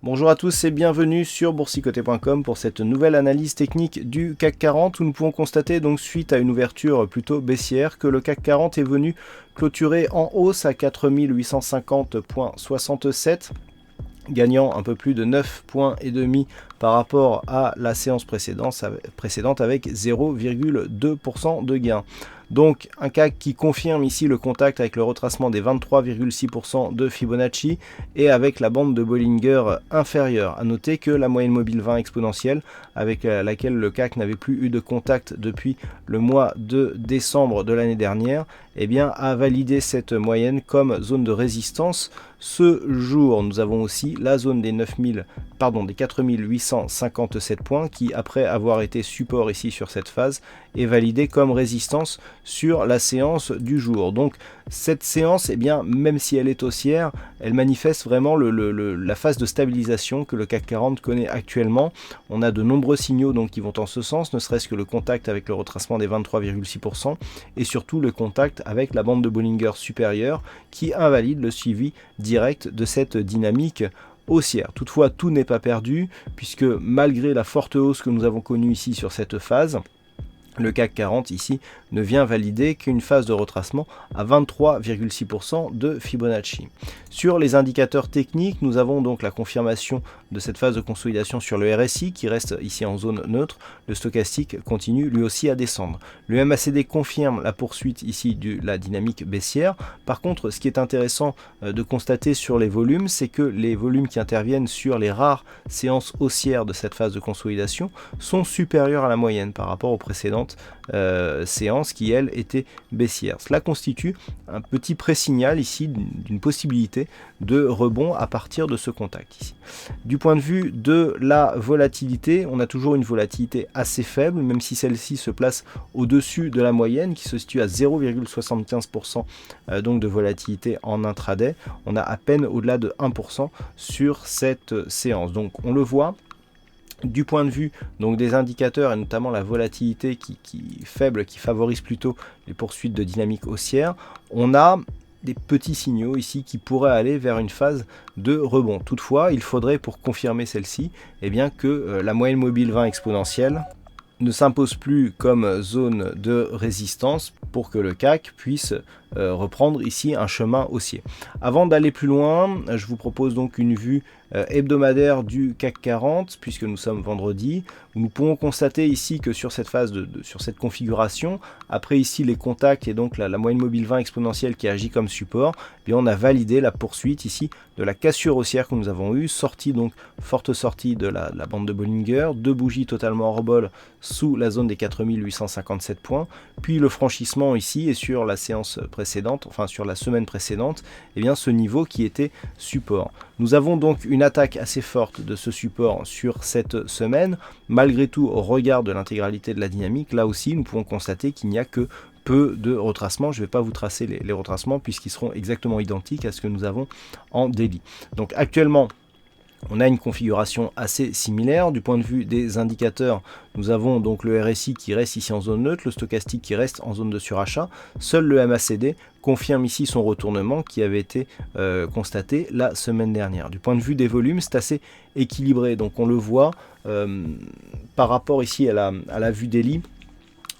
Bonjour à tous et bienvenue sur boursicoté.com pour cette nouvelle analyse technique du CAC 40 où nous pouvons constater donc suite à une ouverture plutôt baissière que le CAC 40 est venu clôturer en hausse à 4850,67, gagnant un peu plus de 9,5 points par rapport à la séance précédente avec 0,2% de gain. Donc un CAC qui confirme ici le contact avec le retracement des 23,6% de Fibonacci et avec la bande de Bollinger inférieure. A noter que la moyenne mobile 20 exponentielle avec laquelle le CAC n'avait plus eu de contact depuis le mois de décembre de l'année dernière, a validé cette moyenne comme zone de résistance. Ce jour, nous avons aussi la zone des 4857 points qui, après avoir été support ici sur cette phase, est validée comme résistance sur la séance du jour. Donc cette séance, même si elle est haussière, elle manifeste vraiment la phase de stabilisation que le CAC 40 connaît actuellement. On a de nombreux signaux donc, qui vont en ce sens, ne serait-ce que le contact avec le retracement des 23,6% et surtout le contact avec la bande de Bollinger supérieure qui invalide le suivi direct de cette dynamique haussière. Toutefois, tout n'est pas perdu puisque malgré la forte hausse que nous avons connue ici sur cette phase, le CAC 40 ici ne vient valider qu'une phase de retracement à 23,6% de Fibonacci. Sur les indicateurs techniques, nous avons donc la confirmation de cette phase de consolidation sur le RSI qui reste ici en zone neutre. Le stochastique continue lui aussi à descendre. Le MACD confirme la poursuite ici de la dynamique baissière. Par contre, ce qui est intéressant de constater sur les volumes, c'est que les volumes qui interviennent sur les rares séances haussières de cette phase de consolidation sont supérieurs à la moyenne par rapport aux précédentes séances qui elles étaient baissières. Cela constitue un petit pré-signal ici d'une possibilité de rebond à partir de ce contact ici. Du point de vue de la volatilité, on a toujours une volatilité assez faible, même si celle-ci se place au-dessus de la moyenne qui se situe à 0,75% donc de volatilité en intraday. On a à peine au-delà de 1% sur cette séance. Donc on le voit. Du point de vue donc des indicateurs et notamment la volatilité qui faible, qui favorise plutôt les poursuites de dynamique haussière, on a des petits signaux ici qui pourraient aller vers une phase de rebond. Toutefois, il faudrait pour confirmer celle-ci que la moyenne mobile 20 exponentielle ne s'impose plus comme zone de résistance pour que le CAC puisse reprendre ici un chemin haussier. Avant d'aller plus loin, je vous propose donc une vue hebdomadaire du CAC 40 puisque nous sommes vendredi, où nous pouvons constater ici que sur cette phase sur cette configuration, après ici les contacts et donc la moyenne mobile 20 exponentielle qui agit comme support, on a validé la poursuite ici de la cassure haussière que nous avons eue, forte sortie de la bande de Bollinger, deux bougies totalement hors bol sous la zone des 4857 points, puis le franchissement ici et sur la séance précédente, enfin sur la semaine précédente, ce niveau qui était support. Nous avons donc une attaque assez forte de ce support sur cette semaine. Malgré tout, au regard de l'intégralité de la dynamique, là aussi nous pouvons constater qu'il n'y a que peu de retracements. Je ne vais pas vous tracer les retracements puisqu'ils seront exactement identiques à ce que nous avons en daily. Donc actuellement, on a une configuration assez similaire. Du point de vue des indicateurs, nous avons donc le RSI qui reste ici en zone neutre, le stochastique qui reste en zone de surachat. Seul le MACD confirme ici son retournement qui avait été constaté la semaine dernière. Du point de vue des volumes, c'est assez équilibré. Donc on le voit par rapport ici à la vue daily.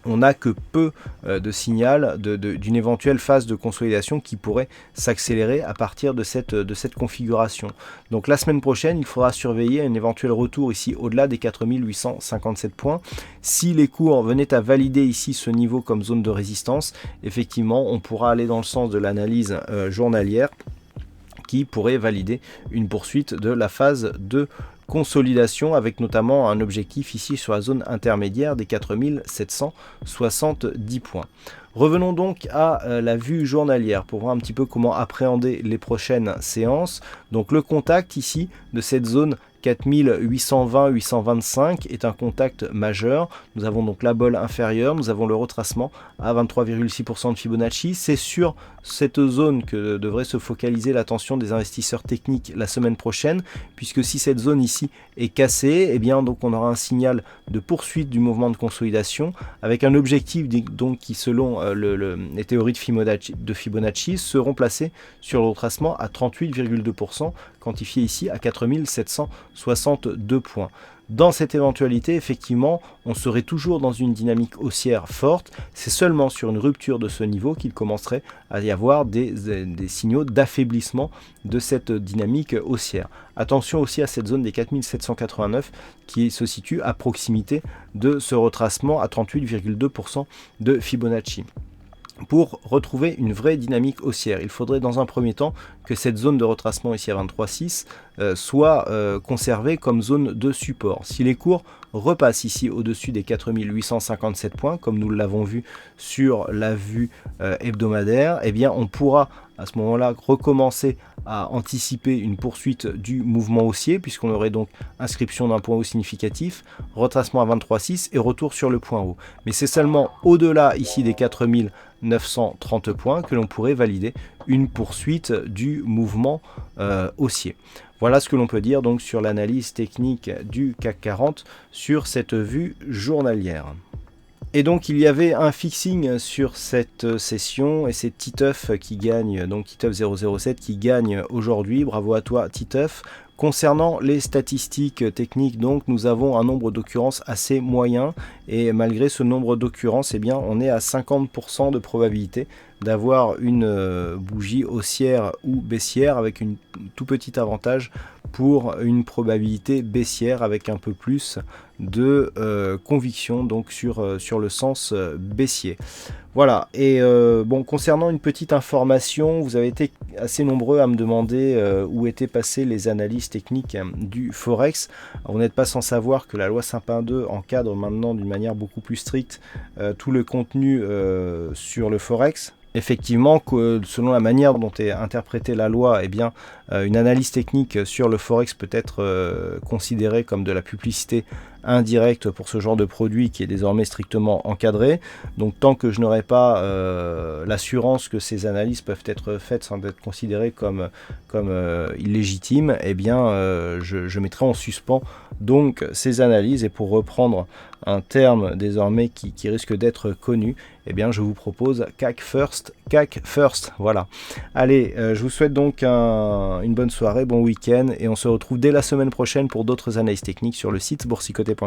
On n'a que peu de signal d'une éventuelle phase de consolidation qui pourrait s'accélérer à partir de cette configuration. Donc la semaine prochaine, il faudra surveiller un éventuel retour ici au-delà des 4857 points. Si les cours venaient à valider ici ce niveau comme zone de résistance, effectivement, on pourra aller dans le sens de l'analyse journalière qui pourrait valider une poursuite de la phase de consolidation avec notamment un objectif ici sur la zone intermédiaire des 4770 points. Revenons donc à la vue journalière pour voir un petit peu comment appréhender les prochaines séances. Donc le contact ici de cette zone 4820-825 est un contact majeur. Nous avons donc la bolle inférieure, nous avons le retracement à 23,6% de Fibonacci. C'est sur cette zone que devrait se focaliser l'attention des investisseurs techniques la semaine prochaine, puisque si cette zone ici est cassée, donc on aura un signal de poursuite du mouvement de consolidation avec un objectif donc qui selon les théories de Fibonacci seront placés sur le retracement à 38,2% quantifié ici à 4762 points. Dans cette éventualité, effectivement, on serait toujours dans une dynamique haussière forte. C'est seulement sur une rupture de ce niveau qu'il commencerait à y avoir des signaux d'affaiblissement de cette dynamique haussière. Attention aussi à cette zone des 4789 qui se situe à proximité de ce retracement à 38,2% de Fibonacci. Pour retrouver une vraie dynamique haussière, il faudrait dans un premier temps que cette zone de retracement ici à 23,6 soit conservée comme zone de support. Si les cours repassent ici au-dessus des 4857 points, comme nous l'avons vu sur la vue hebdomadaire, eh bien on pourra à ce moment-là recommencer à anticiper une poursuite du mouvement haussier, puisqu'on aurait donc inscription d'un point haut significatif, retracement à 23,6 et retour sur le point haut. Mais c'est seulement au-delà ici des 4930 points que l'on pourrait valider une poursuite du mouvement haussier. Voilà ce que l'on peut dire donc sur l'analyse technique du CAC 40 sur cette vue journalière. Et donc il y avait un fixing sur cette session et c'est Titeuf qui gagne, donc Titeuf 007 qui gagne aujourd'hui. Bravo à toi Titeuf. Concernant les statistiques techniques, donc nous avons un nombre d'occurrences assez moyen et malgré ce nombre d'occurrences, eh bien on est à 50% de probabilité d'avoir une bougie haussière ou baissière avec un tout petit avantage pour une probabilité baissière avec un peu plus de conviction donc sur le sens baissier. Voilà, et bon, concernant une petite information, vous avez été assez nombreux à me demander où étaient passées les analyses techniques du Forex. Alors, vous n'êtes pas sans savoir que la loi Sapin 2 encadre maintenant d'une manière beaucoup plus stricte tout le contenu sur le Forex. Effectivement, selon la manière dont est interprétée la loi, eh bien, une analyse technique sur le Forex peut être considérée comme de la publicité indirecte pour ce genre de produit qui est désormais strictement encadré. Donc tant que je n'aurai pas l'assurance que ces analyses peuvent être faites sans être considérées comme illégitimes, eh bien je mettrai en suspens donc ces analyses. Et pour reprendre un terme désormais qui risque d'être connu, eh bien je vous propose CAC First, voilà. Allez, je vous souhaite donc une bonne soirée, bon week-end, et on se retrouve dès la semaine prochaine pour d'autres analyses techniques sur le site boursicoté.com.